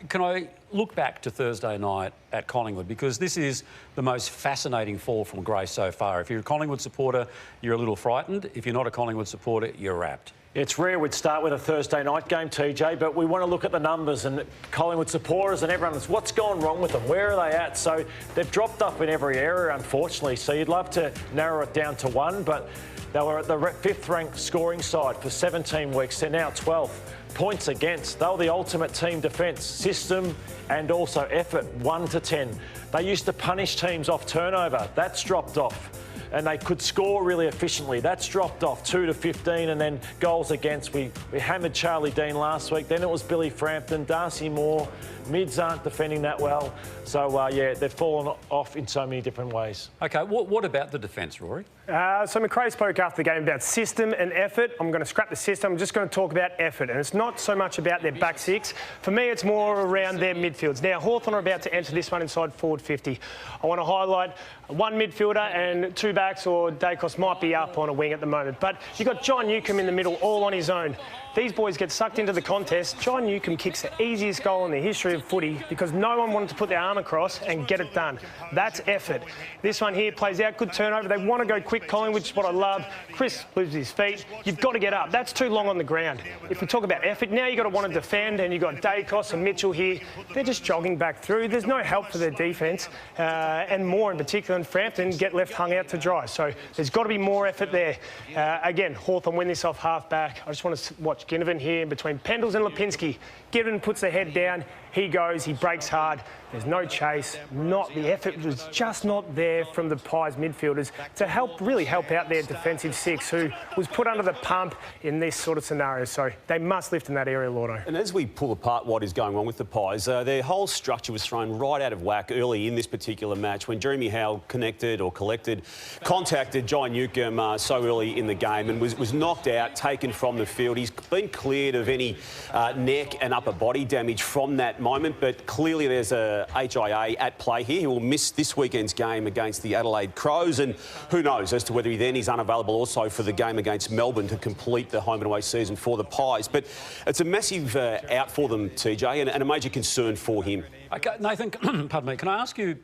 can I look back to Thursday night at Collingwood? Because this is the most fascinating fall from grace so far. If you're a Collingwood supporter, you're a little frightened. If you're not a Collingwood supporter, you're rapt. It's rare we'd start with a Thursday night game, TJ, but we want to look at the numbers and Collingwood supporters and everyone. What's gone wrong with them? Where are they at? So they've dropped up in every area, unfortunately. So you'd love to narrow it down to one, but they were at the 5th ranked scoring side for 17 weeks. They're now 12th. Points against. They were the ultimate team defence, system and also effort, 1 to 10. They used to punish teams off turnover. That's dropped off. And they could score really efficiently. That's dropped off 2 to 15, and then goals against. We hammered Charlie Dean last week. Then it was Billy Frampton, Darcy Moore. Mids aren't defending that well. So, yeah, they've fallen off in so many different ways. OK, what about the defence, Rory? So McRae spoke after the game about system and effort. I'm going to scrap the system. I'm just going to talk about effort. And it's not so much about their back six. For me, it's more around their midfields. Now, Hawthorn are about to enter this one inside forward 50. I want to highlight one midfielder and 2 backs, or Dacos might be up on a wing at the moment. But you've got John Newcombe in the middle, all on his own. These boys get sucked into the contest. John Newcombe kicks the easiest goal in the history of footy because no one wanted to put their arm across and get it done. That's effort. This one here plays out, good turnover. They want to go quick, Collingwood, which is what I love. Chris loses his feet. You've got to get up. That's too long on the ground. If we talk about effort, now you've got to want to defend, and you've got Dacos and Mitchell here. They're just jogging back through. There's no help for their defence, and more in particular, and Frampton get left hung out to dry. So there's got to be more effort there. Again, Hawthorn win this off half-back. I just want to watch Ginnivan here in between Pendles and Lipinski. Ginnivan puts the head down. He goes, he breaks hard. There's no chase. The effort was just not there from the Pies midfielders to really help out their defensive six, who was put under the pump in this sort of scenario. So they must lift in that area, Lordo. And as we pull apart what is going on with the Pies, their whole structure was thrown right out of whack early in this particular match when Jeremy Howe contacted John Newcombe so early in the game and was knocked out, taken from the field. He's been cleared of any neck and upper body damage from that moment, but clearly there's a HIA at play here. He will miss this weekend's game against the Adelaide Crows, and who knows as to whether he then is unavailable also for the game against Melbourne to complete the home and away season for the Pies. But it's a massive out for them, TJ, and a major concern for him. OK, Nathan, pardon me, can I ask you,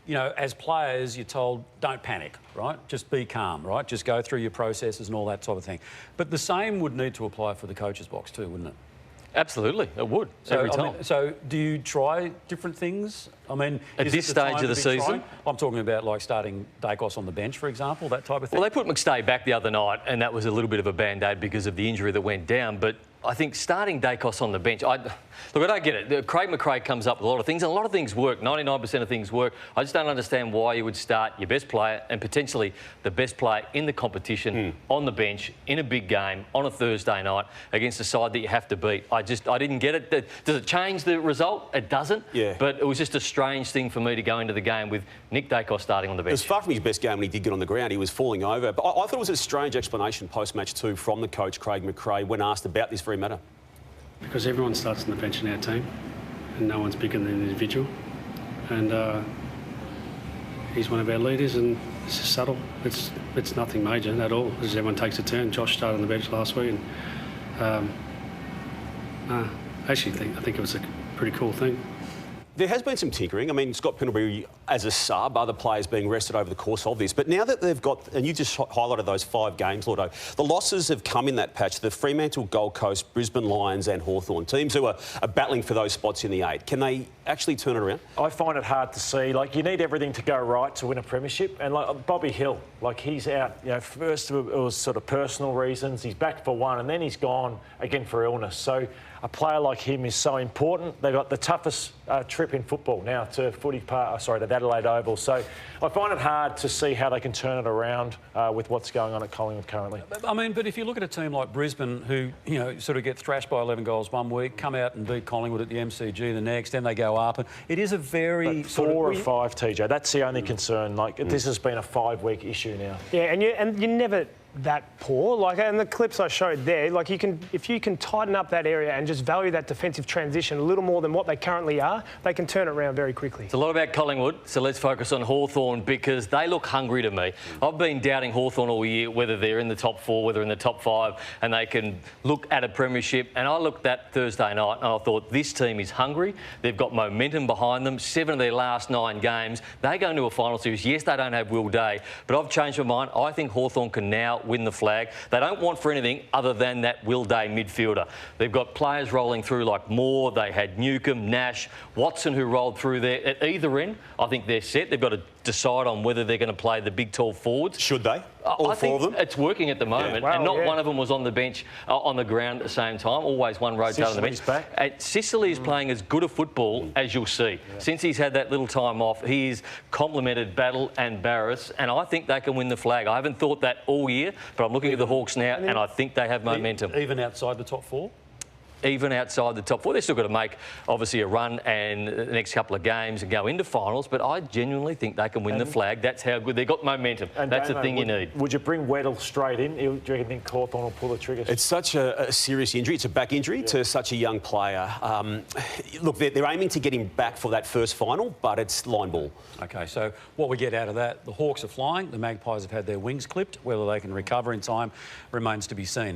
you know, as players, you're told don't panic, right? Just be calm, right? Just go through your processes and all that sort of thing. But the same would need to apply for the coach's box too, wouldn't it? Absolutely, it would, every time. I mean, so do you try different things? I mean, at this stage of the season? I'm talking about like starting Dacos on the bench, for example, that type of thing. Well, they put McStay back the other night, and that was a little bit of a band-aid because of the injury that went down. But I think starting Dacos on the bench, look, I don't get it. Craig McRae comes up with a lot of things, and a lot of things work. 99% of things work. I just don't understand why you would start your best player and potentially the best player in the competition on the bench in a big game on a Thursday night against a side that you have to beat. I didn't get it. Does it change the result? It doesn't. Yeah. But it was just a strange thing for me to go into the game with Nick Dacos starting on the bench. It was far from his best game when he did get on the ground. He was falling over. But I thought it was a strange explanation post-match too from the coach, Craig McRae, when asked about this very matter. Because everyone starts on the bench in our team and no one's bigger than an individual. And he's one of our leaders, and it's just subtle. It's nothing major at all, because everyone takes a turn. Josh started on the bench last week, and I think it was a pretty cool thing. There has been some tinkering. I mean, Scott Pendlebury as a sub, other players being rested over the course of this. But now that they've got, and you just highlighted those 5 games, Lordo, the losses have come in that patch. The Fremantle, Gold Coast, Brisbane Lions and Hawthorn, teams who are battling for those spots in the 8. Can they actually turn it around? I find it hard to see. Like, you need everything to go right to win a premiership. And like Bobby Hill, like, he's out, you know, first it was sort of personal reasons. He's back for one, and then he's gone again for illness. So a player like him is so important. They've got the toughest trip in football now to to Adelaide Oval. So I find it hard to see how they can turn it around with what's going on at Collingwood currently. I mean, but if you look at a team like Brisbane, who, you know, sort of get thrashed by 11 goals one week, come out and beat Collingwood at the MCG the next, then they go up. And it is a very... But 4 or 5, TJ, that's the only concern. Like, this has been a 5-week issue now. Yeah, and you never that poor. Like, and the clips I showed there, like if you can tighten up that area and just value that defensive transition a little more than what they currently are, they can turn it around very quickly. It's a lot about Collingwood, so let's focus on Hawthorn because they look hungry to me. I've been doubting Hawthorn all year, whether they're in the top 4, whether in the top 5, and they can look at a premiership. And I looked that Thursday night and I thought this team is hungry. They've got momentum behind them. 7 of their last 9 games, they go into a final series. Yes, they don't have Will Day, but I've changed my mind. I think Hawthorn can now win the flag. They don't want for anything other than that Will Day midfielder. They've got players rolling through like Moore, they had Newcombe, Nash, Watson who rolled through there. At either end, I think they're set. They've got to decide on whether they're going to play the big, tall forwards. Should they? I think of them? It's working at the moment, Yeah. and Well, not one of them was on the bench on the ground at the same time. Always one rotating on the bench. Sicily is playing as good a football as you'll see. Since he's had that little time off, he's complemented Battle and Barras, and I think they can win the flag. I haven't thought that all year, but I'm looking at the Hawks now, and I think they have momentum. Even outside the top 4? Even outside the top 4. They've still got to make, obviously, a run and the next couple of games and go into finals, but I genuinely think they can win the flag. That's how good they've got momentum. That's the thing you need. Would you bring Weddle straight in? Do you think Hawthorn will pull the trigger? It's such a serious injury. It's a back injury to such a young player. Look, they're aiming to get him back for that first final, but it's line ball. OK, so what we get out of that, the Hawks are flying, the Magpies have had their wings clipped. Whether they can recover in time remains to be seen.